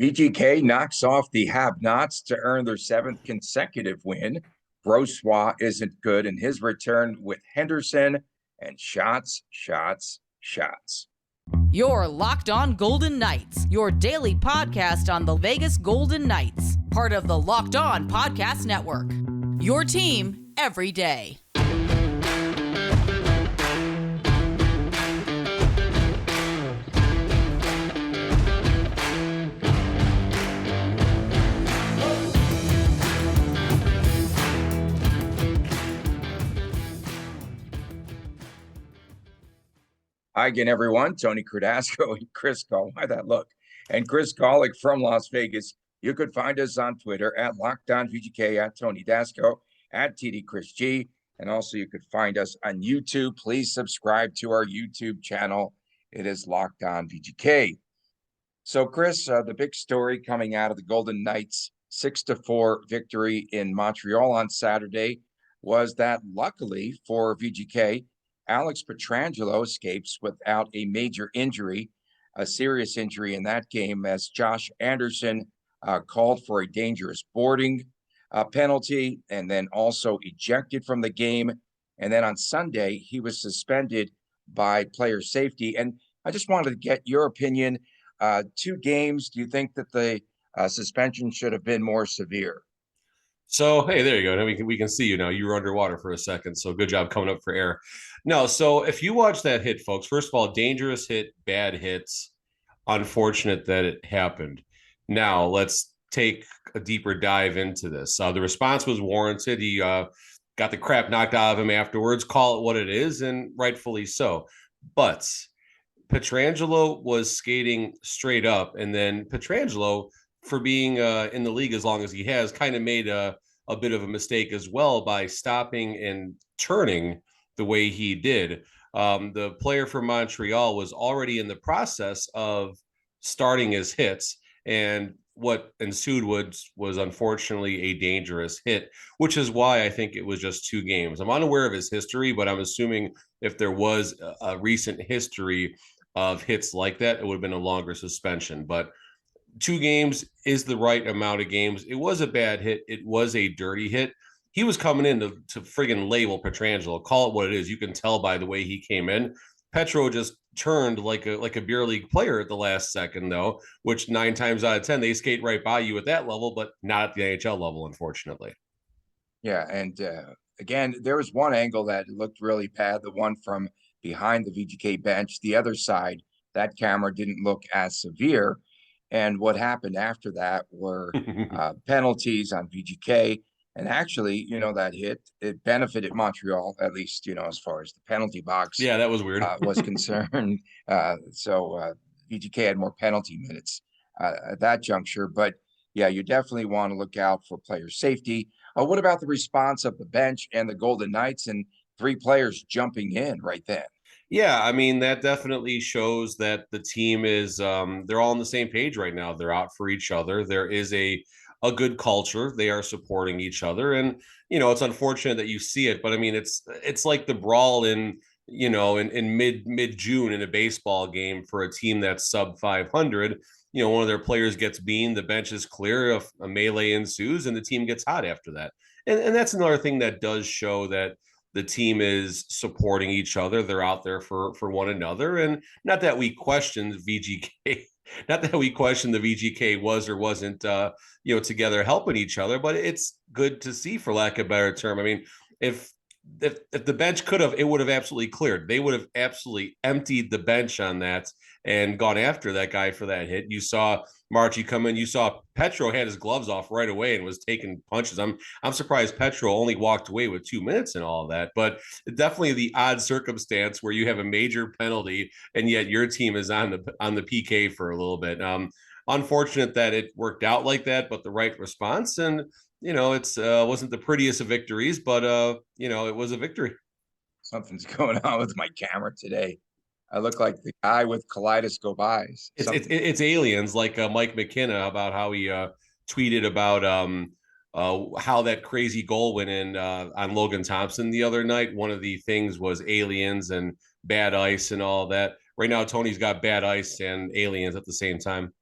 VGK knocks off the Have-Nots to earn their seventh consecutive win. Brossoit isn't good in his return with Henderson and shots. Your Locked On Golden Knights, your daily podcast on the Vegas Golden Knights, part of the Locked On Podcast Network. Your team every day. Hi again, everyone. Tony Cardasco and Chris Gall. Why that look? And Chris Golick from Las Vegas. You could find us on Twitter at LockedOnVGK, at Tony Dasco, at TD Chris G. And also you could find us on YouTube. Please subscribe to our YouTube channel. It is Locked On VGK. So, Chris, the big story coming out of the Golden Knights 6-4 victory in Montreal on Saturday was that luckily for VGK, Alex Pietrangelo escapes without a major injury, a serious injury in that game, as Josh Anderson called for a dangerous boarding penalty and then also ejected from the game. And then on Sunday, he was suspended by player safety. And I just wanted to get your opinion. 2 games, do you think that the suspension should have been more severe? So, hey, there you go. Now we can see you now. You were underwater for a second, so good job coming up for air. No, so if you watch that hit, folks, first of all, dangerous hit, bad hits. Unfortunate that it happened. Now, let's take a deeper dive into this. The response was warranted. He got the crap knocked out of him afterwards. Call it what it is, and rightfully so. But Pietrangelo was skating straight up, and then Pietrangelo, for being in the league as long as he has, kind of made a bit of a mistake as well by stopping and turning the way he did. The player from Montreal was already in the process of starting his hits, and what ensued was unfortunately a dangerous hit, which is why I think it was just 2 games. I'm unaware of his history, but I'm assuming if there was a recent history of hits like that, it would have been a longer suspension. But 2 games is the right amount of games. It was a bad hit. It was a dirty hit. He was coming in to friggin' label Pietrangelo. Call it what it is. You can tell by the way he came in. Petro just turned like a beer league player at the last second, though, which 9 times out of 10, they skate right by you at that level, but not at the NHL level, unfortunately. Yeah, and again, there was one angle that looked really bad, the one from behind the VGK bench. The other side, that camera didn't look as severe. And what happened after that were penalties on VGK. And actually, that hit, it benefited Montreal, at least, as far as the penalty box. Yeah, that was weird. Was concerned. So VGK had more penalty minutes at that juncture. But, yeah, you definitely want to look out for player safety. What about the response of the bench and the Golden Knights and 3 players jumping in right then? Yeah, I mean, that definitely shows that the team is they're all on the same page right now. They're out for each other. There is a good culture. They are supporting each other. And, it's unfortunate that you see it, but I mean, it's like the brawl in mid-June in a baseball game for a team that's sub 500. One of their players gets beamed, the bench is clear, a melee ensues, and the team gets hot after that. And that's another thing that does show that the team is supporting each other. They're out there for one another. And not that we question VGK, not that we question the VGK was or wasn't, together helping each other, but it's good to see, for lack of a better term. I mean, if the bench could have, it would have absolutely cleared. They would have absolutely emptied the bench on that and gone after that guy for that hit. You saw Marchie come in. You saw Petro had his gloves off right away and was taking punches. I'm surprised Petro only walked away with 2 minutes and all of that. But definitely the odd circumstance where you have a major penalty and yet your team is on the PK for a little bit. Unfortunate that it worked out like that, but the right response. And it's wasn't the prettiest of victories, but it was a victory. Something's going on with my camera today. I look like the guy with kaleidoscope eyes. It's aliens, like Mike McKenna, about how he tweeted about how that crazy goal went in on Logan Thompson the other night. One of the things was aliens and bad ice and all that. Right now, Tony's got bad ice and aliens at the same time.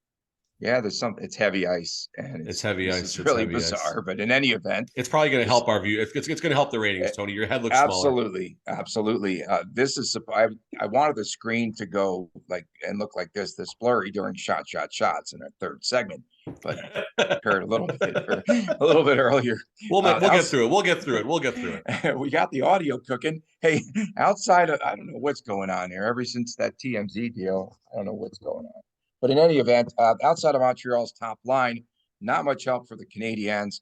Yeah, there's some. It's heavy ice, and It's heavy this ice. is It's really heavy ice. bizarre. But in any event, It's probably going to this help our view. It's going to help the ratings, Tony. Your head looks smaller. absolutely, absolutely. This is. I wanted the screen to go like and look like this blurry during shots in our third segment, but occurred a little bit a little bit earlier. We'll get through it. We'll get through it. We'll get through it. We got the audio cooking. Hey, outside of I don't know what's going on here. Ever since that TMZ deal, I don't know what's going on. But in any event, outside of Montreal's top line, not much help for the Canadiens.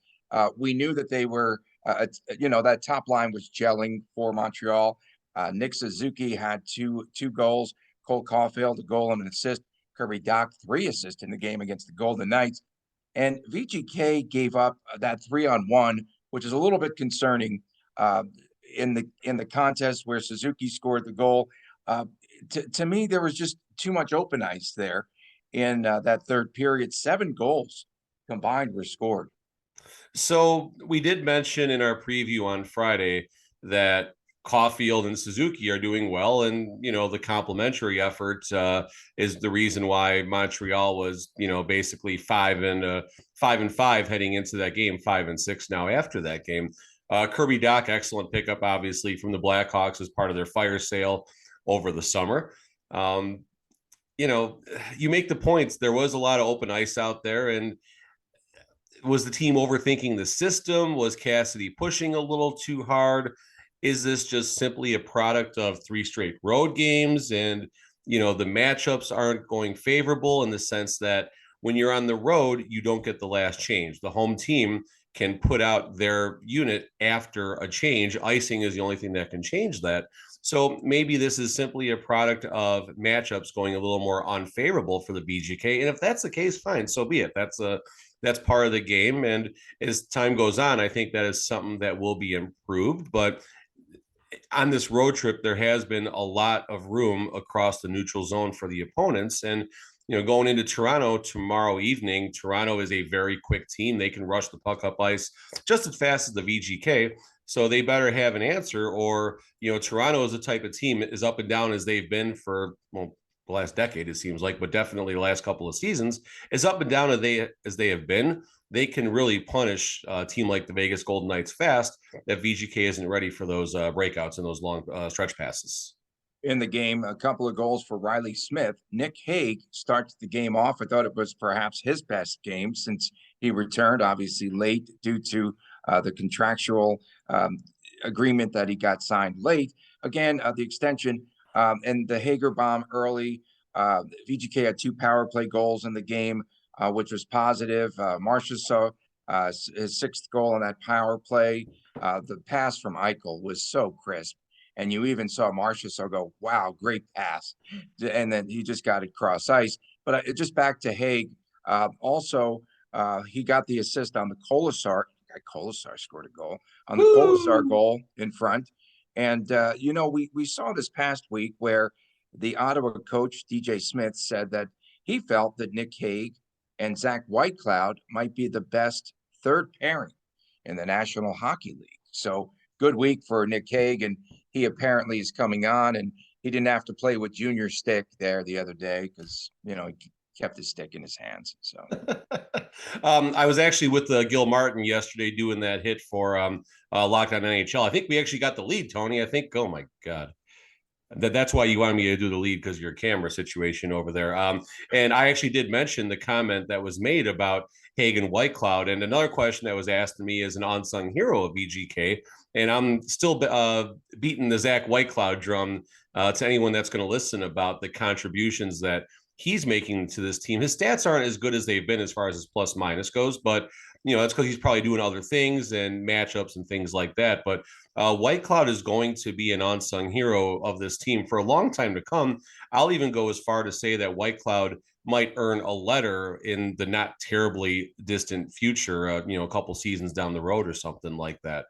We knew that they were, that top line was gelling for Montreal. Nick Suzuki had two goals. Cole Caulfield, a goal and an assist. Kirby Dach, 3 assists in the game against the Golden Knights. And VGK gave up that 3-on-1, which is a little bit concerning in the contest where Suzuki scored the goal. To me, there was just too much open ice there in that third period. 7 goals combined were scored. So we did mention in our preview on Friday that Caulfield and Suzuki are doing well, and the complementary effort is the reason why Montreal was basically 5-5 heading into that game, 5-6 now after that game. Kirby Dach, excellent pickup, obviously from the Blackhawks as part of their fire sale over the summer. You make the points. There was a lot of open ice out there, and was the team overthinking the system? Was Cassidy pushing a little too hard? Is this just simply a product of 3 straight road games and the matchups aren't going favorable in the sense that when you're on the road, you don't get the last change. The home team can put out their unit after a change. Icing is the only thing that can change that. So maybe this is simply a product of matchups going a little more unfavorable for the VGK. And if that's the case, fine, so be it. That's part of the game. And as time goes on, I think that is something that will be improved. But on this road trip, there has been a lot of room across the neutral zone for the opponents. And, going into Toronto tomorrow evening, Toronto is a very quick team. They can rush the puck up ice just as fast as the VGK. So they better have an answer, or, Toronto is the type of team as up and down as they've been for, the last decade, it seems like, but definitely the last couple of seasons, as up and down as they have been. They can really punish a team like the Vegas Golden Knights fast if VGK isn't ready for those breakouts and those long stretch passes. In the game, a couple of goals for Riley Smith. Nick Hague starts the game off. I thought it was perhaps his best game since he returned, obviously late due to the contractual agreement that he got signed late. Again, the extension and the Hager bomb early. VGK had 2 power play goals in the game, which was positive. Marcia saw his 6th goal on that power play. The pass from Eichel was so crisp. And you even saw Marcia go, wow, great pass. And then he just got it cross ice. But just back to Hague. Also, he got the assist on the Kolasar. Kolasar scored a goal on the Kolasar goal in front. And, we saw this past week where the Ottawa coach, DJ Smith, said that he felt that Nick Hague and Zach Whitecloud might be the best third pairing in the National Hockey League. So good week for Nick Hague, and he apparently is coming on, and he didn't have to play with Junior Stick there the other day because, he kept his stick in his hands. So I was actually with Gil Martin yesterday doing that hit for Lockdown NHL. I think we actually got the lead, Tony. I think, oh my God. That's why you wanted me to do the lead, because of your camera situation over there. And I actually did mention the comment that was made about Hagen Whitecloud. And another question that was asked to me is an unsung hero of VGK. And I'm still beating the Zach Whitecloud drum to anyone that's going to listen about the contributions that he's making to this team. His stats aren't as good as they've been as far as his plus minus goes, but that's because he's probably doing other things and matchups and things like that. But Whitecloud is going to be an unsung hero of this team for a long time to come. I'll even go as far to say that Whitecloud might earn a letter in the not terribly distant future, a couple seasons down the road or something like that.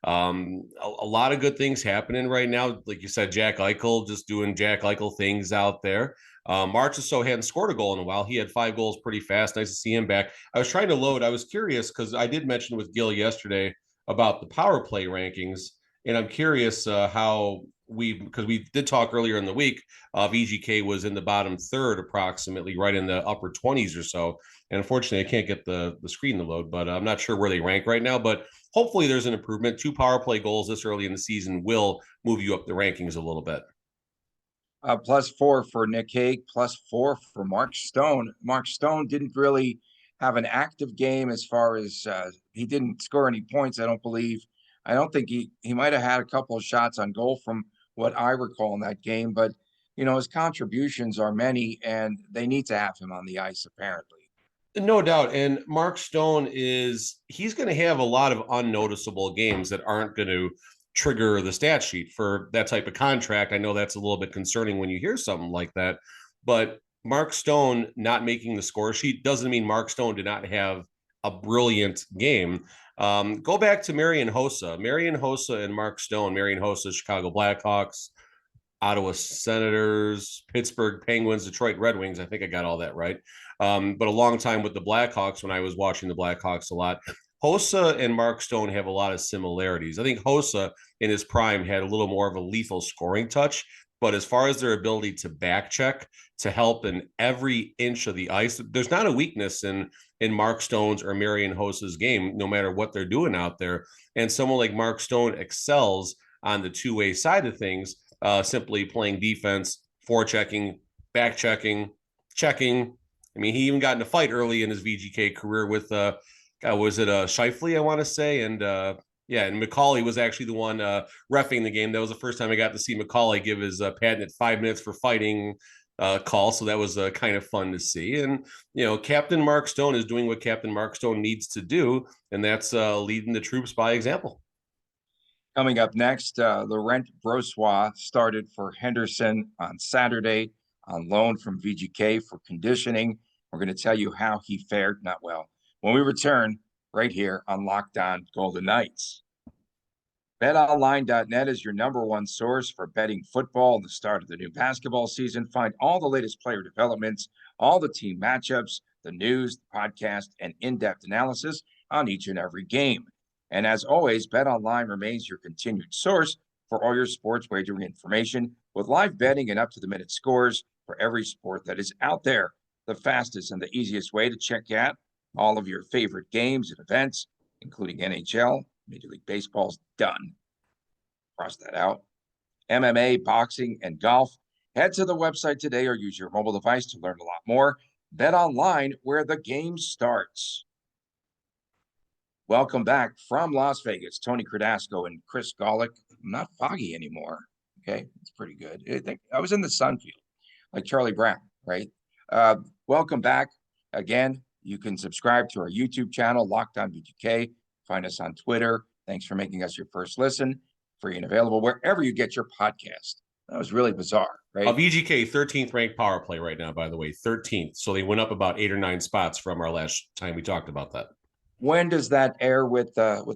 A lot of good things happening right now. Like you said, Jack Eichel just doing Jack Eichel things out there. Marchessault hadn't scored a goal in a while. He had 5 goals pretty fast. Nice to see him back. I was trying to load. I was curious because I did mention with Gil yesterday about the power play rankings, and I'm curious how because we did talk earlier in the week, VGK was in the bottom third, approximately right in the upper 20s or so. And unfortunately, I can't get the screen to load, but I'm not sure where they rank right now. But hopefully, there's an improvement. 2 power play goals this early in the season will move you up the rankings a little bit. +4 for Nick Hague, +4 for Mark Stone. Mark Stone didn't really have an active game as far as he didn't score any points, I don't believe. I don't think he might have had a couple of shots on goal from what I recall in that game, but his contributions are many and they need to have him on the ice apparently. No doubt. And Mark Stone he's going to have a lot of unnoticeable games that aren't going to trigger the stat sheet for that type of contract. I know that's a little bit concerning when you hear something like that, but Mark Stone not making the score sheet doesn't mean Mark Stone did not have a brilliant game. Go back to Marian Hossa and Mark Stone. Marian Hossa, Chicago Blackhawks, Ottawa Senators, Pittsburgh Penguins, Detroit Red Wings. I think I got all that right. But a long time with the Blackhawks when I was watching the Blackhawks a lot. Hossa and Mark Stone have a lot of similarities. I think Hossa in his prime had a little more of a lethal scoring touch, but as far as their ability to back check, to help in every inch of the ice, there's not a weakness in Mark Stone's or Marian Hossa's game, no matter what they're doing out there. And someone like Mark Stone excels on the two-way side of things, simply playing defense, forechecking, back checking, checking. I mean, he even got in a fight early in his VGK career with was it Scheifele, I want to say, and and McCauley was actually the one reffing the game. That was the first time I got to see McCauley give his patented 5 minutes for fighting call. So that was kind of fun to see. And Captain Mark Stone is doing what Captain Mark Stone needs to do, and that's leading the troops by example. Coming up next, Laurent Brossoit started for Henderson on Saturday on loan from VGK for conditioning. We're going to tell you how he fared not well when we return right here on Locked On Golden Knights. BetOnline.net is your number one source for betting football and the start of the new basketball season. Find all the latest player developments, all the team matchups, the news, the podcast, and in-depth analysis on each and every game. And as always, BetOnline remains your continued source for all your sports wagering information with live betting and up-to-the-minute scores for every sport that is out there. The fastest and the easiest way to check out all of your favorite games and events, including NHL, Major League Baseball's done. Cross that out. MMA, boxing, and golf. Head to the website today or use your mobile device to learn a lot more. BetOnline, where the game starts. Welcome back from Las Vegas. Tony Cardasco and Chris Golick. I'm not foggy anymore. Okay, it's pretty good. I was in the sun field, like Charlie Brown, right? Welcome back again. You can subscribe to our YouTube channel, Locked On VGK. Find us on Twitter. Thanks for making us your first listen. Free and available wherever you get your podcast. That was really bizarre, right? VGK 13th ranked power play right now, by the way, 13th. So they went up about 8 or 9 spots from our last time we talked about that. When does that air with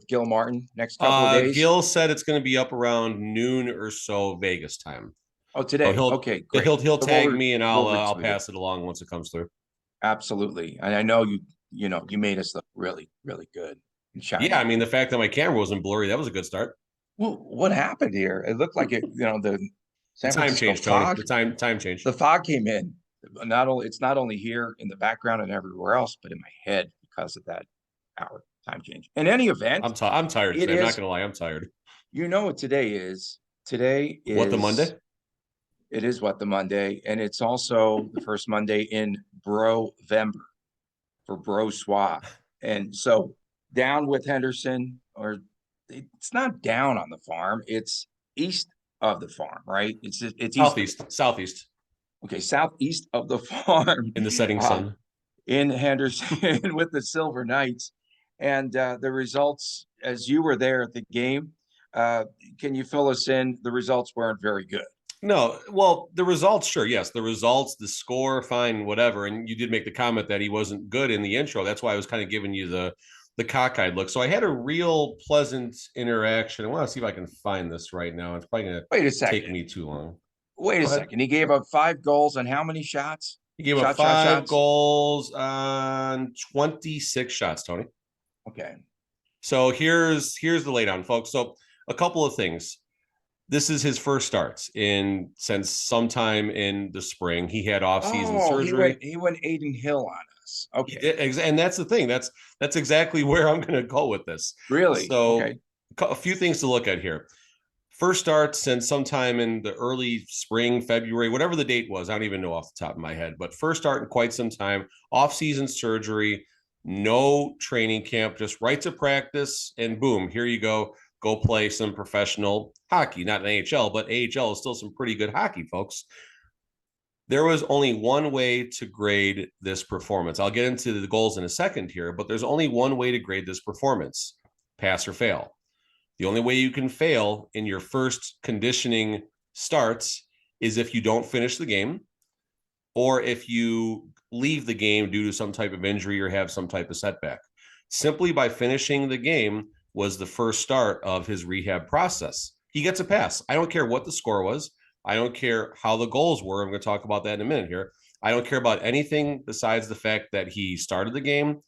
Gil Martin? Next couple of days? Gil said it's going to be up around noon or so Vegas time. Oh, today. So okay, great. He'll tag me and I'll pass it along once it comes through. Absolutely. And I know you made us look really, really good. Yeah, I mean, the fact that my camera wasn't blurry, that was a good start. Well, what happened here? It looked like the San time changed, Tony. The time changed. The fog came in. It's not only here in the background and everywhere else, but in my head because of that hour time change. In any event, I'm tired today. I'm not gonna lie, I'm tired. You know what today is? Today is what, the Monday? It is what the Monday, and it's also the first Monday in Bro-vember for Brossoit. And so down with Henderson, or it's not down on the farm, it's east of the farm, right? It's southeast. Okay, southeast of the farm. In the setting sun. In Henderson with the Silver Knights. And the results, as you were there at the game, can you fill us in? The results weren't very good. No, well, the results, sure, yes. The results, the score, fine, whatever. And you did make the comment that he wasn't good in the intro. That's why I was kind of giving you the cockeyed look. So I had a real pleasant interaction. I want to see if I can find this right now. It's probably going to take me too long. Wait a second. He gave up 5 goals on how many shots? He gave up 5 goals on 26 shots, Tony. Okay. So here's the laydown, folks. So a couple of things. This is his first starts since sometime in the spring. He had off-season Oh, surgery. he went Aiden Hill on us. Okay. And that's the thing. That's exactly where I'm going to go with this. Really? So Okay. a few things to look at here. First start since sometime in the early spring, February, whatever the date was. I don't even know off the top of my head, but first start in quite some time. Off-season surgery, no training camp, just right to practice, and boom, here you go. Go play some professional hockey, not an AHL, but AHL is still some pretty good hockey, folks. There was only one way to grade this performance. I'll get into the goals in a second here, but there's only one way to grade this performance: pass or fail. The only way you can fail in your first conditioning starts is if you don't finish the game, or if you leave the game due to some type of injury or have some type of setback. Simply by finishing the game was the first start of his rehab process. He gets a pass. I don't care what the score was. I don't care how the goals were. I'm going to talk about that in a minute here. I don't care about anything besides the fact that he started the game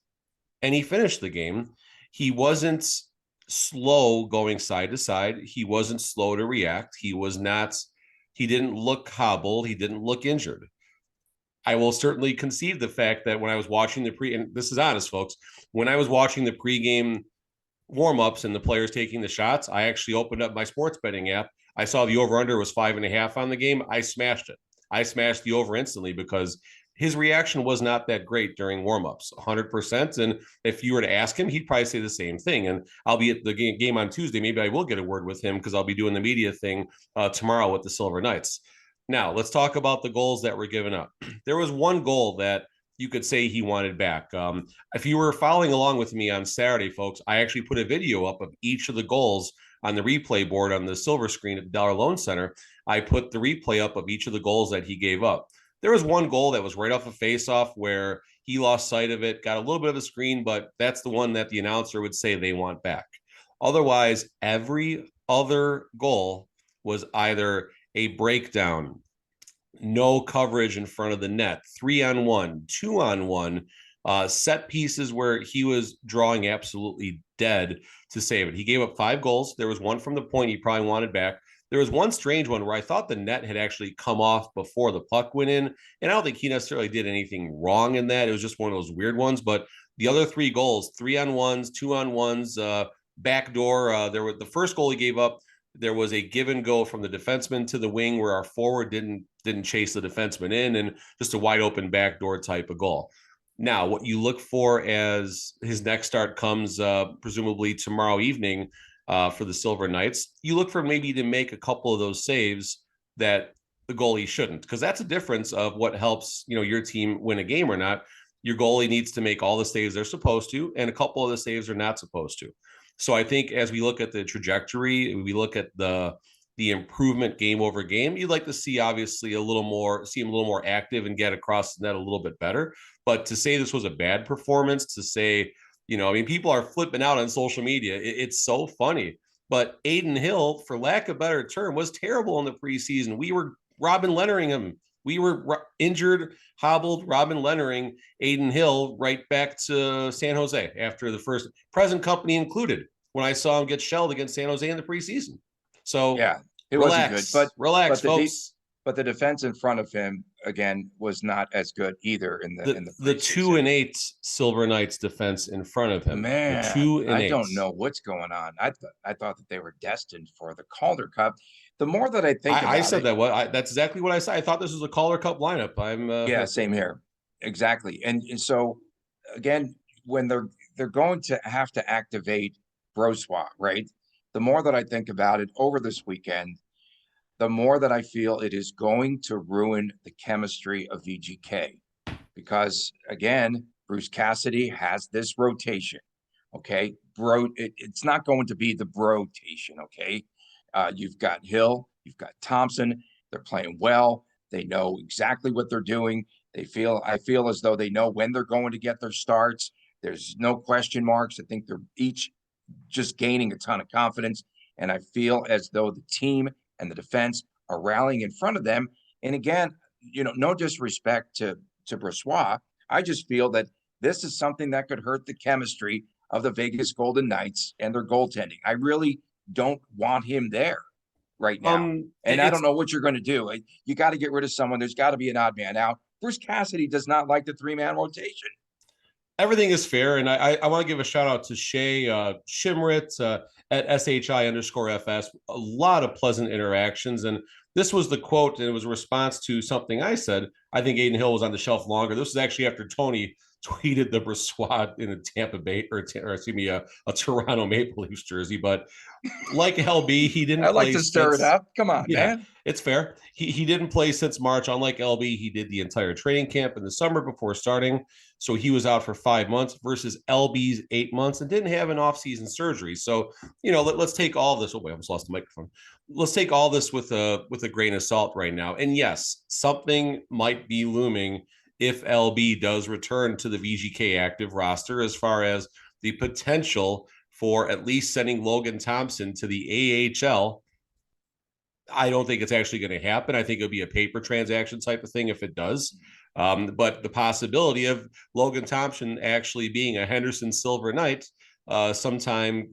and he finished the game. He wasn't slow going side to side. He wasn't slow to react. He didn't look hobbled. He didn't look injured. I will certainly concede the fact that when I was watching and this is honest, folks, when I was watching the pregame warm-ups and the players taking the shots, I actually opened up my sports betting app. I saw the over-under was 5.5 on the game. I smashed it. I smashed the over instantly because his reaction was not that great during warm-ups, 100%. And if you were to ask him, he'd probably say the same thing. And I'll be at the game on Tuesday. Maybe I will get a word with him because I'll be doing the media thing tomorrow with the Silver Knights. Now, let's talk about the goals that were given up. There was one goal that you could say he wanted back. If you were following along with me on Saturday, folks, I actually put a video up of each of the goals on the replay board on the silver screen at the Dollar Loan Center. I put the replay up of each of the goals that he gave up. There was one goal that was right off a faceoff where he lost sight of it, got a little bit of a screen, but that's the one that the announcer would say they want back. Otherwise, every other goal was either a breakdown, no coverage in front of the net, 3-on-1, 2-on-1, set pieces where he was drawing absolutely dead to save it. He gave up 5 goals. There was one from the point he probably wanted back. There was one strange one where I thought the net had actually come off before the puck went in, and I don't think he necessarily did anything wrong in that. It was just one of those weird ones, but the other 3 goals, 3-on-1s, 2-on-1s, backdoor, there were the first goal he gave up. There was a give and go from the defenseman to the wing where our forward didn't chase the defenseman in, and just a wide open backdoor type of goal. Now, what you look for as his next start comes presumably tomorrow evening for the Silver Knights, you look for maybe to make a couple of those saves that the goalie shouldn't, because that's a difference of what helps your team win a game or not. Your goalie needs to make all the saves they're supposed to, and a couple of the saves they're not supposed to. So I think as we look at the trajectory, we look at the improvement game over game, you'd like to see obviously him a little more active and get across the net a little bit better. But to say this was a bad performance, to say, people are flipping out on social media. It's so funny. But Aiden Hill, for lack of a better term, was terrible in the preseason. We were Robin Lehnerring him. We were injured, hobbled, Robin Lehnerring Aiden Hill right back to San Jose after the first, present company included, when I saw him get shelled against San Jose in the preseason. So yeah, it relax, wasn't good. Relax, folks. But the defense in front of him again was not as good either in the 2-8 Silver Knights defense in front of him. Man, the 2-8. I don't know what's going on. I thought that they were destined for the Calder Cup. The more that I think about I said it, that's exactly what I said. I thought this was a Calder Cup lineup. Yeah, same here. Exactly. And so again, when they're going to have to activate Brossoit, right? The more that I think about it over this weekend, the more that I feel it is going to ruin the chemistry of VGK. Because again, Bruce Cassidy has this rotation. Okay. It's not going to be the rotation. Okay. You've got Hill, you've got Thompson. They're playing well. They know exactly what they're doing. I feel as though they know when they're going to get their starts. There's no question marks. I think they're each just gaining a ton of confidence. And I feel as though the team and the defense are rallying in front of them. And again, no disrespect to Brossoit. I just feel that this is something that could hurt the chemistry of the Vegas Golden Knights and their goaltending. I really don't want him there. right now. And I don't know what you're going to do. You got to get rid of someone. There's got to be an odd man out. Bruce Cassidy does not like the 3-man rotation. Everything is fair. And I want to give a shout out to Shay Shimrit at SHI_FS. A lot of pleasant interactions. And this was the quote, and it was a response to something I said. I think Aiden Hill was on the shelf longer. This was actually after Tony tweeted the Brossoit in a Tampa Bay, or excuse me, a Toronto Maple Leafs jersey. But like LB, he didn't I like play to stir it up. Come on, man. It's fair. He didn't play since March. Unlike LB, he did the entire training camp in the summer before starting. So he was out for 5 months versus LB's 8 months and didn't have an offseason surgery. So, let's take all this. Oh, wait, I almost lost the microphone. Let's take all this with a grain of salt right now. And yes, something might be looming if LB does return to the VGK active roster, as far as the potential for at least sending Logan Thompson to the AHL. I don't think it's actually going to happen. I think it'll be a paper transaction type of thing if it does. But the possibility of Logan Thompson actually being a Henderson Silver Knight sometime,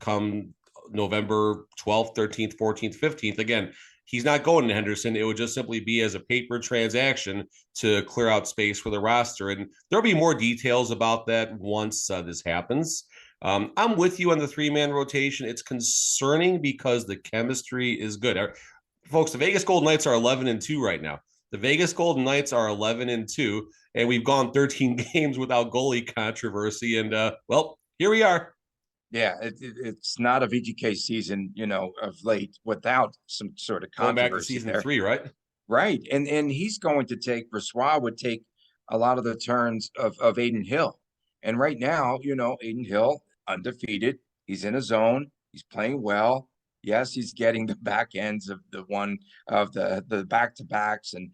come November 12th, 13th, 14th, 15th. Again, he's not going to Henderson. It would just simply be as a paper transaction to clear out space for the roster. And there'll be more details about that once this happens. I'm with you on the 3-man rotation. It's concerning because the chemistry is good. Folks, the Vegas Golden Knights are 11-2 right now. The Vegas Golden Knights are 11-2, and we've gone 13 games without goalie controversy. And, here we are. Yeah, it's not a VGK season, of late without some sort of controversy. Going back to season 3, right? Right. And he's going to take, Brossoit would take a lot of the turns of Aiden Hill. And right now, Aiden Hill, undefeated. He's in a zone. He's playing well. Yes, he's getting the back ends of the back-to-backs. And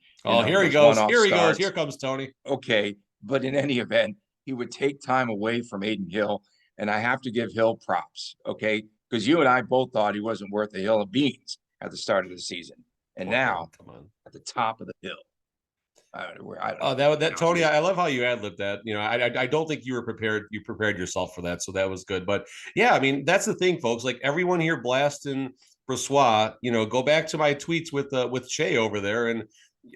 here he goes. Here he goes. Here comes Tony. Okay. But in any event, he would take time away from Aiden Hill. And I have to give Hill props, okay? Because you and I both thought he wasn't worth a hill of beans at the start of the season. And now, at the top of the hill. Tony, I love how you ad-libbed that. I don't think you were prepared. You prepared yourself for that, so that was good. But yeah, I mean, that's the thing, folks. Like, everyone here blasting Brossoit, go back to my tweets with Shay over there,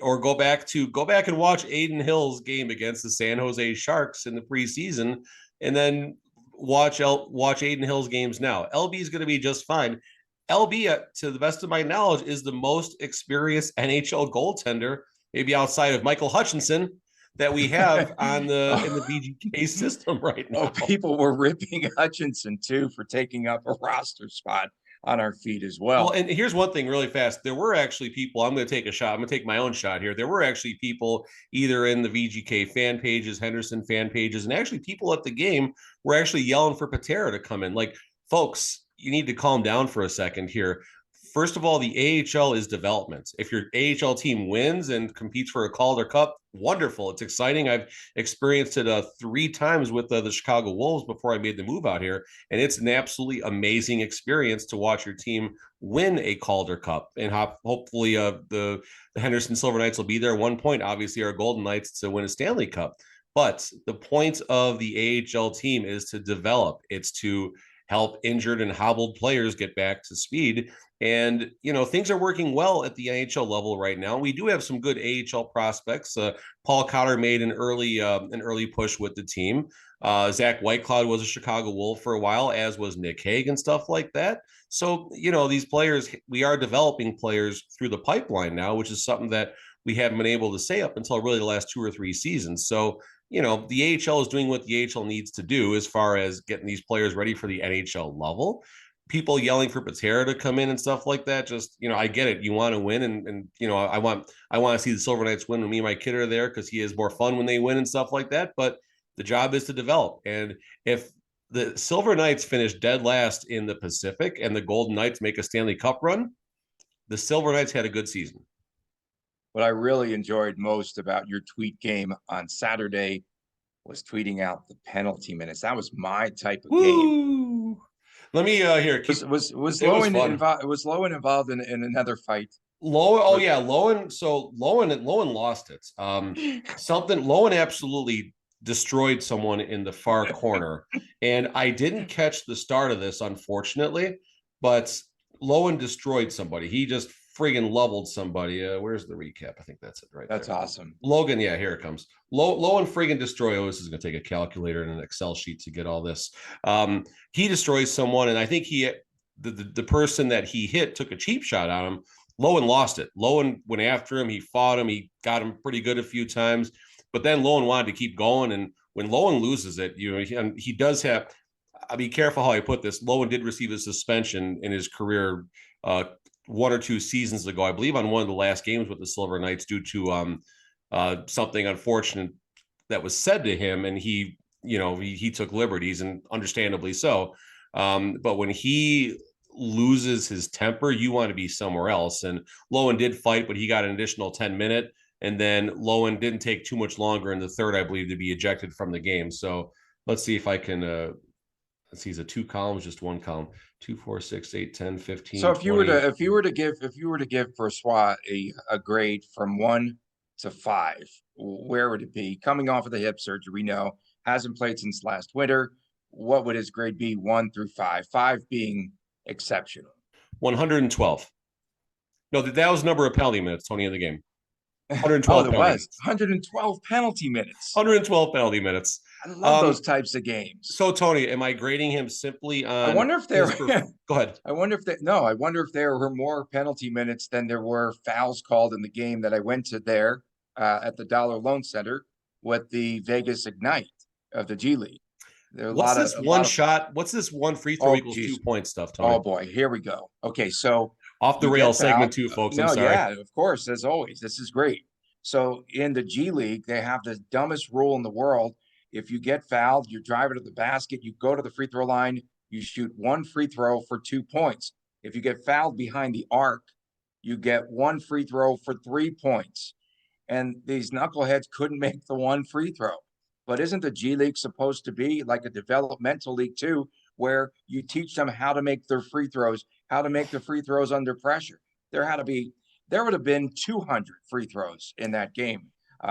or go back and watch Aiden Hill's game against the San Jose Sharks in the preseason, and then watch Aiden Hill's games now. LB is going to be just fine. LB, to the best of my knowledge, is the most experienced NHL goaltender, maybe outside of Michael Hutchinson, that we have in the VGK system right now. Oh, people were ripping Hutchinson too for taking up a roster spot on our feed as well. Well, and here's one thing really fast. There were actually people, I'm going to take a shot. I'm going to take my own shot here. There were actually people either in the VGK fan pages, Henderson fan pages, and actually people at the game were actually yelling for Patera to come in. Like, folks, you need to calm down for a second here. First of all, the AHL is development. If your AHL team wins and competes for a Calder Cup, wonderful. It's exciting. I've experienced it 3 times with the Chicago Wolves before I made the move out here. And it's an absolutely amazing experience to watch your team win a Calder Cup. And hopefully the Henderson Silver Knights will be there. One point, obviously, our Golden Knights to win a Stanley Cup. But the point of the AHL team is to develop. It's to help injured and hobbled players get back to speed. And, things are working well at the NHL level right now. We do have some good AHL prospects. Paul Cotter made an early push with the team. Zach Whitecloud was a Chicago Wolf for a while, as was Nick Hague and stuff like that. So, these players, we are developing players through the pipeline now, which is something that we haven't been able to say up until really the last 2 or 3 seasons. So, the AHL is doing what the AHL needs to do as far as getting these players ready for the NHL level. People yelling for Patera to come in and stuff like that. Just, I get it. You want to win. And I want to see the Silver Knights win when me and my kid are there, because he is more fun when they win and stuff like that. But the job is to develop. And if the Silver Knights finish dead last in the Pacific and the Golden Knights make a Stanley Cup run, the Silver Knights had a good season. What I really enjoyed most about your tweet game on Saturday was tweeting out the penalty minutes. That was my type of game. Let me hear. Was Lowen involved in another fight? Lowen. So Lowen lost it. Lowen absolutely destroyed someone in the far corner, and I didn't catch the start of this, unfortunately. But Lowen destroyed somebody. He just friggin' leveled somebody. Where's the recap? I think that's it right That's there. awesome. Logan, yeah, here it comes. Lowen friggin' destroy. Oh, this is going to take a calculator and an Excel sheet to get all this. He destroys someone, and I think the person that he hit took a cheap shot on him. Lowen lost it. Lowen went after him. He fought him. He got him pretty good a few times, but then Lowen wanted to keep going. And when Lowen loses it, he does have. I'll be careful how I put this. Lowen did receive a suspension in his career 1 or 2 seasons ago, I believe, on one of the last games with the Silver Knights due to something unfortunate that was said to him, and he took liberties, and understandably so. But when he loses his temper, you want to be somewhere else. And Lowen did fight, but he got an additional 10-minute. And then Lowen didn't take too much longer in the third, I believe, to be ejected from the game. So let's see if I can. Let's see, is it 2 columns, just 1 column? 2, 4, 6, 8, 10, 15. So if 20. you were to give Brossoit a grade from 1 to 5, where would it be? Coming off of the hip surgery, we know hasn't played since last winter. What would his grade be, 1 through 5? 5 being exceptional. 112. No, that was number of penalty minutes, Tony, in the game. 112 there was minutes. 112 penalty minutes. 112 penalty minutes. I love those types of games. So, Tony, am I grading him simply on? I wonder if there. Go ahead. I wonder if there were more penalty minutes than there were fouls called in the game that I went to there at the Dollar Loan Center with the Vegas Ignite of the G League. What's this one free throw equals 2 points stuff, Tony? Oh boy, here we go. Okay, so off the rail segment 2, folks. I'm sorry. Yeah, of course, as always. This is great. So in the G League, they have the dumbest rule in the world. If you get fouled, you drive it to the basket, you go to the free throw line, you shoot 1 free throw for 2 points. If you get fouled behind the arc, you get 1 free throw for 3 points. And these knuckleheads couldn't make the 1 free throw. But isn't the G League supposed to be like a developmental league too, where you teach them how to make their free throws, how to make the free throws under pressure? There would have been 200 free throws in that game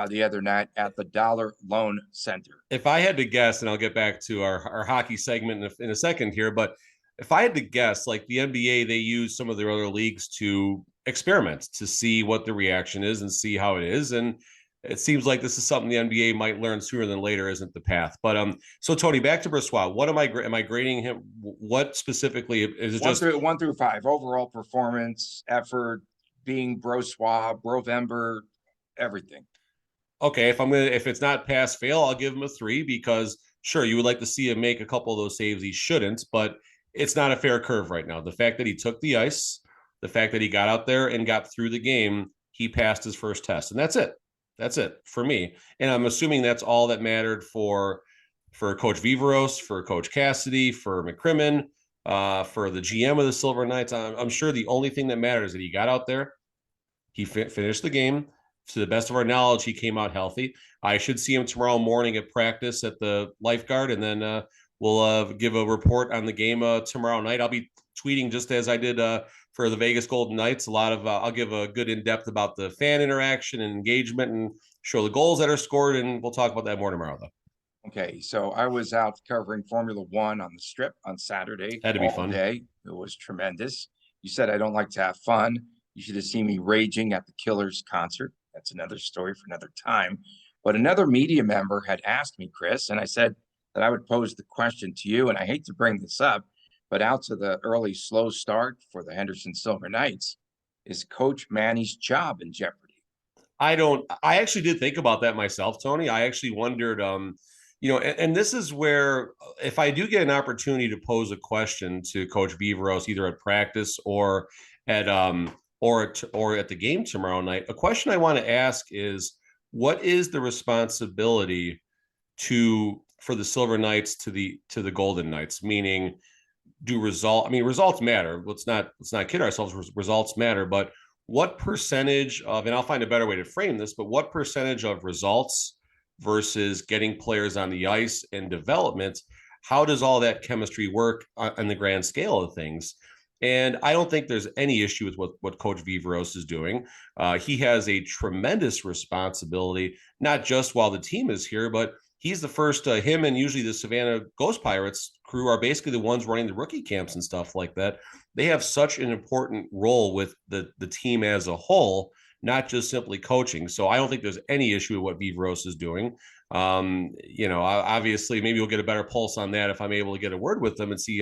the other night at the Dollar Loan Center. If I had to guess, and I'll get back to our hockey segment in a second here, but if I had to guess, like the NBA, they use some of their other leagues to experiment, to see what the reaction is and see how it is. And it seems like this is something the NBA might learn sooner than later, isn't the path. But so Tony, back to Brossoit. What am I grading him? What specifically is it? Just 1 through 5 overall performance, effort, being Brossoit, Brovember, everything. Okay, if it's not pass fail, I'll give him a 3, because sure, you would like to see him make a couple of those saves he shouldn't, but it's not a fair curve right now. The fact that he took the ice, the fact that he got out there and got through the game, he passed his first test, and that's it. That's it for me. And I'm assuming that's all that mattered for Coach Viveros, for Coach Cassidy, for McCrimmon, for the GM of the Silver Knights. I'm sure the only thing that matters is that he got out there, he finished the game. To the best of our knowledge, he came out healthy. I should see him tomorrow morning at practice at the lifeguard, and then we'll give a report on the game tomorrow night. I'll be tweeting just as I did for the Vegas Golden Knights. I'll give a good in-depth about the fan interaction and engagement and show the goals that are scored, and we'll talk about that more tomorrow, though. Okay, so I was out covering Formula One on the Strip on Saturday. Had to be fun. Day. It was tremendous. You said I don't like to have fun. You should have seen me raging at the Killers concert. That's another story for another time. But another media member had asked me, Chris, and I said that I would pose the question to you, and I hate to bring this up, but out to the early slow start for the Henderson Silver Knights, is Coach Manny's job in jeopardy? I actually did think about that myself, Tony. I actually wondered, and this is where, if I do get an opportunity to pose a question to Coach Viveros, either at practice or at at the game tomorrow night, a question I want to ask is, what is the responsibility for the Silver Knights to the Golden Knights? Meaning, results matter. Let's not kid ourselves. Results matter, but what percentage of, and I'll find a better way to frame this, but what percentage of results versus getting players on the ice and development, how does all that chemistry work on the grand scale of things? And I don't think there's any issue with what Coach Viveros is doing. He has a tremendous responsibility, not just while the team is here, but he's the first, him and usually the Savannah Ghost Pirates crew are basically the ones running the rookie camps and stuff like that. They have such an important role with the team as a whole, not just simply coaching. So I don't think there's any issue with what Vivros is doing. Obviously maybe we'll get a better pulse on that if I'm able to get a word with him and see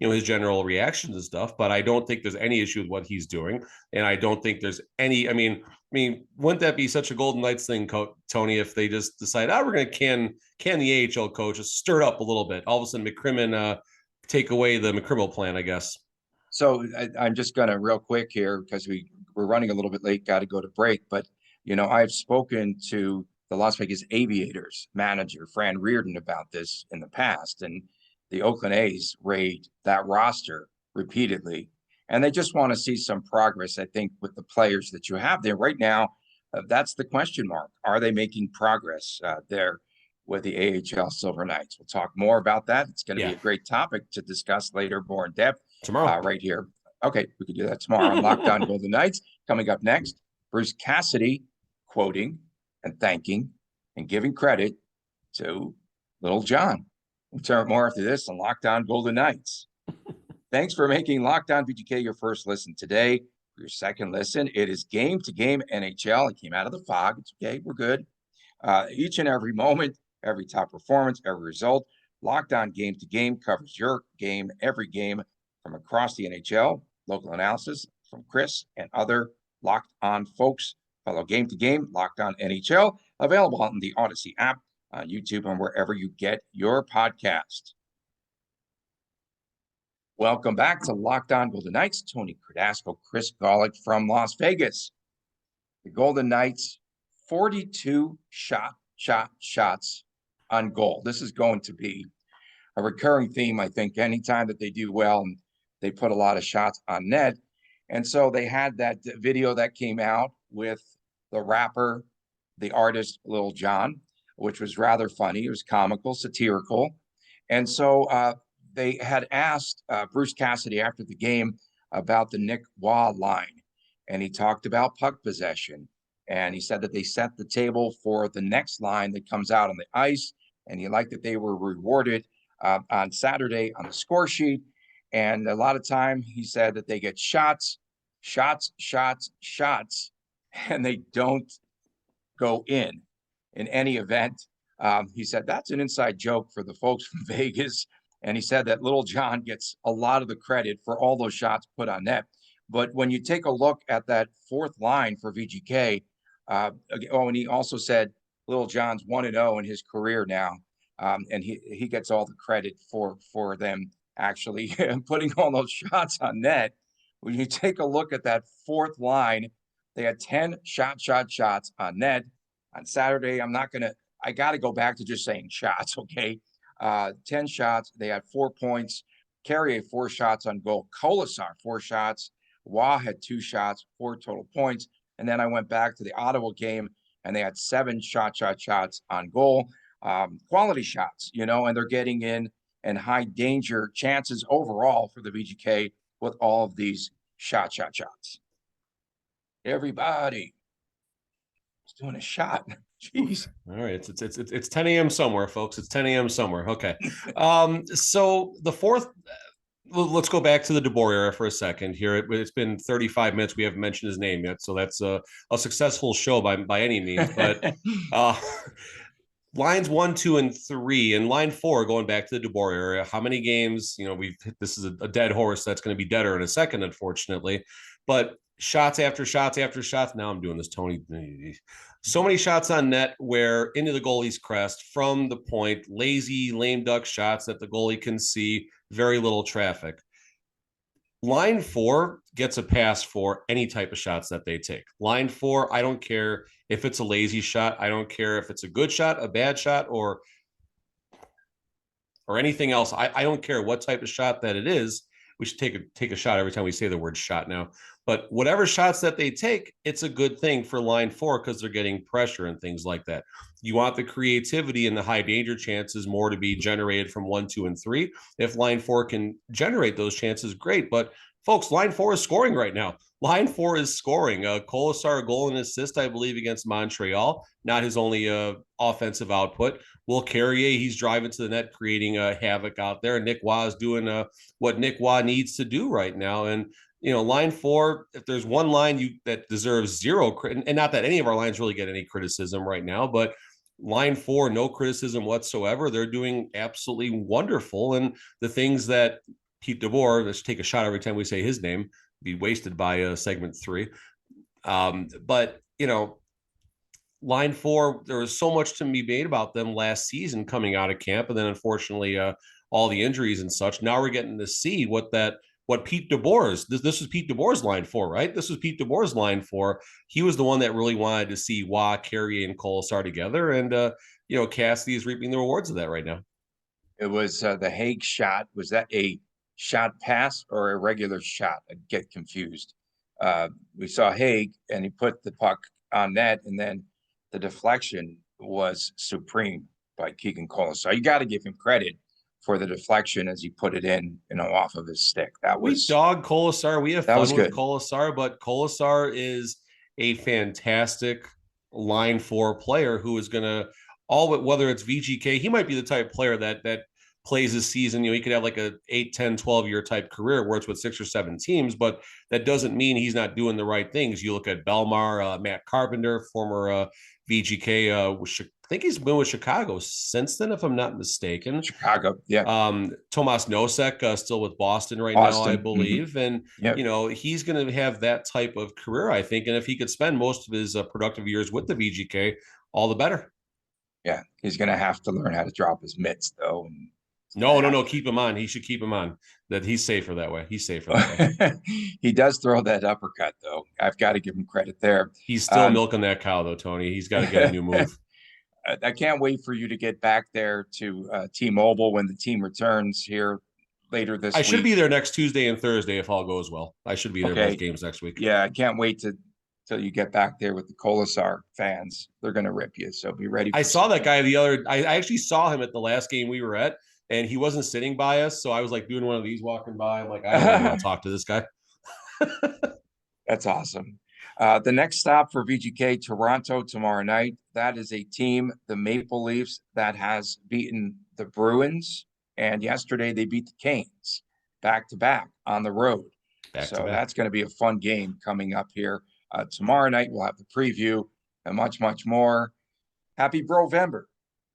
his general reactions and stuff, but I don't think there's any issue with what he's doing. And I don't think there's any, I mean, wouldn't that be such a Golden Knights thing, Tony, if they just decide, we're going to can the AHL coach, just stir it up a little bit. All of a sudden McCrimmon take away the McCrimmon plan, I guess. So I'm just going to real quick here because we're running a little bit late, got to go to break. But, I've spoken to the Las Vegas Aviators manager, Fran Reardon, about this in the past. And the Oakland A's raid that roster repeatedly. And they just want to see some progress, I think, with the players that you have there right now. That's the question mark. Are they making progress there with the AHL Silver Knights? We'll talk more about that. It's going to be a great topic to discuss later, more in depth tomorrow, right here. Okay, we could do that tomorrow on Locked On Golden Knights. Coming up next, Bruce Cassidy quoting and thanking and giving credit to Little John. We'll turn more after this on Locked On Golden Knights. Thanks for making Locked On VGK your first listen today. For your second listen, it is Game to Game NHL. It came out of the fog. It's okay. We're good. Each and every moment, every top performance, every result. Locked On Game to Game covers your game, every game from across the NHL. Local analysis from Chris and other Locked On folks. Follow Game to Game, Locked On NHL, available on the Odyssey app, on YouTube, and wherever you get your podcast. Welcome back to Locked On Golden Knights. Tony Cardasco, Chris Golick from Las Vegas. The Golden Knights, 42 shots on goal. This is going to be a recurring theme, I think, anytime that they do well and they put a lot of shots on net. And so they had that video that came out with the rapper, the artist, Lil Jon, which was rather funny. It was comical, satirical. And so they had asked Bruce Cassidy after the game about the Nick Waugh line. And he talked about puck possession. And he said that they set the table for the next line that comes out on the ice. And he liked that they were rewarded on Saturday on the score sheet. And a lot of time he said that they get shots, and they don't go in any event. He said that's an inside joke for the folks from Vegas. And he said that Little John gets a lot of the credit for all those shots put on net. But when you take a look at that fourth line for VGK, and he also said Little John's 1-0 in his career now. And he gets all the credit for them actually putting all those shots on net. When you take a look at that fourth line, they had 10 shots on net. On Saturday, I got to go back to just saying shots, okay? 10 shots. They had 4 points. Carrier, 4 shots on goal. Kolasar, 4 shots. Waugh had 2 shots, 4 total points. And then I went back to the Ottawa game, and they had 7 shots on goal. Quality shots, and they're getting in and high danger chances overall for the VGK with all of these shots. Everybody is doing a shot. Jeez. All right. It's 10 a.m. somewhere, folks. It's 10 a.m. somewhere. Okay. So the fourth, let's go back to the DeBoer era for a second here. It's been 35 minutes. We haven't mentioned his name yet. So that's a successful show by any means, but lines 1, 2, and 3, and line 4, going back to the DeBoer area. How many games? This is a dead horse that's going to be deader in a second, unfortunately. But shots after shots after shots. Now I'm doing this, Tony. So many shots on net where into the goalie's crest from the point, lazy, lame duck shots that the goalie can see, very little traffic. Line 4 gets a pass for any type of shots that they take. Line 4, I don't care if it's a lazy shot. I don't care if it's a good shot, a bad shot, or anything else. I don't care what type of shot that it is. We should take a shot every time we say the word shot now. But whatever shots that they take, it's a good thing for line 4 because they're getting pressure and things like that. You want the creativity and the high danger chances more to be generated from 1, 2, and 3. If line 4 can generate those chances, great. But folks, line 4 is scoring right now. Line 4 is scoring. Colasar, goal and assist, I believe, against Montreal. Not his only offensive output. Will Carrier, he's driving to the net, creating havoc out there. Nick Waugh is doing what Nick Waugh needs to do right now. And line 4, if there's one line that deserves zero, and not that any of our lines really get any criticism right now, but line 4, no criticism whatsoever. They're doing absolutely wonderful. And the things that Pete DeBoer, let's take a shot every time we say his name, be wasted by segment 3. But line 4, there was so much to be made about them last season coming out of camp, and then unfortunately all the injuries and such. Now we're getting to see what Pete DeBoer's this was Pete DeBoer's line 4, right? This was Pete DeBoer's line 4. He was the one that really wanted to see Waugh, Carrier, and Colasar together, and Cassidy is reaping the rewards of that right now. It was the Hague shot. Was that a shot pass or a regular shot? I get confused. We saw Hague, and he put the puck on net, and then the deflection was supreme by Keegan Colasar. You got to give him credit for the deflection as he put it in, off of his stick. We dog Colasar. We have fun with good. Colasar, but Colasar is a fantastic line 4 player who is going to whether it's VGK, he might be the type of player that plays this season. He could have like a 8, 10, 12 year type career where it's with 6 or 7 teams, but that doesn't mean he's not doing the right things. You look at Belmar, Matt Carpenter, former VGK, I think he's been with Chicago since then, if I'm not mistaken. Chicago, yeah. Tomas Nosek, still with Boston now, I believe. Mm-hmm. And, he's going to have that type of career, I think. And if he could spend most of his productive years with the VGK, all the better. Yeah, he's going to have to learn how to drop his mitts, though. No, keep him on. He should keep him on. That he's safer that way. He's safer that way. He does throw that uppercut, though. I've got to give him credit there. He's still milking that cow, though, Tony. He's got to get a new move. I can't wait for you to get back there to T-Mobile when the team returns here later this week. I should be there next Tuesday and Thursday if all goes well. I should be there both games next week. Yeah, I can't wait till you get back there with the Colasar fans. They're going to rip you, so be ready. I saw that guy I actually saw him at the last game we were at, and he wasn't sitting by us, so I was like doing one of these walking by. I'm like, I don't want to talk to this guy. That's awesome. The next stop for VGK, Toronto tomorrow night. That is a team, the Maple Leafs, that has beaten the Bruins, and yesterday they beat the Canes back-to-back on the road. That's going to be a fun game coming up here. Tomorrow night we'll have the preview and much, much more. Happy Brovember.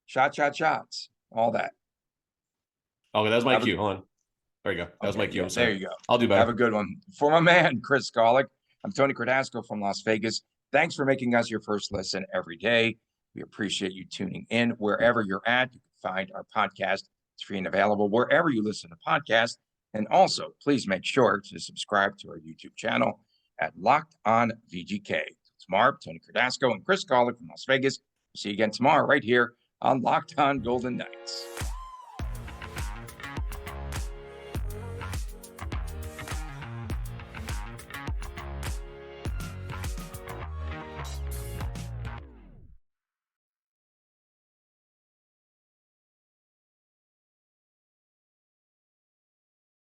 Shots, all that. Okay, that was my cue. Hold on. There you go. That was my cue. There you go. I'll do better. Have a good one. For my man, Chris Golick, I'm Tony Cardasco from Las Vegas. Thanks for making us your first listen every day. We appreciate you tuning in wherever you're at. You can find our podcast. It's free and available wherever you listen to podcasts. And also, please make sure to subscribe to our YouTube channel at Locked On VGK. It's Marv, Tony Cardasco, and Chris Golick from Las Vegas. We'll see you again tomorrow right here on Locked On Golden Knights.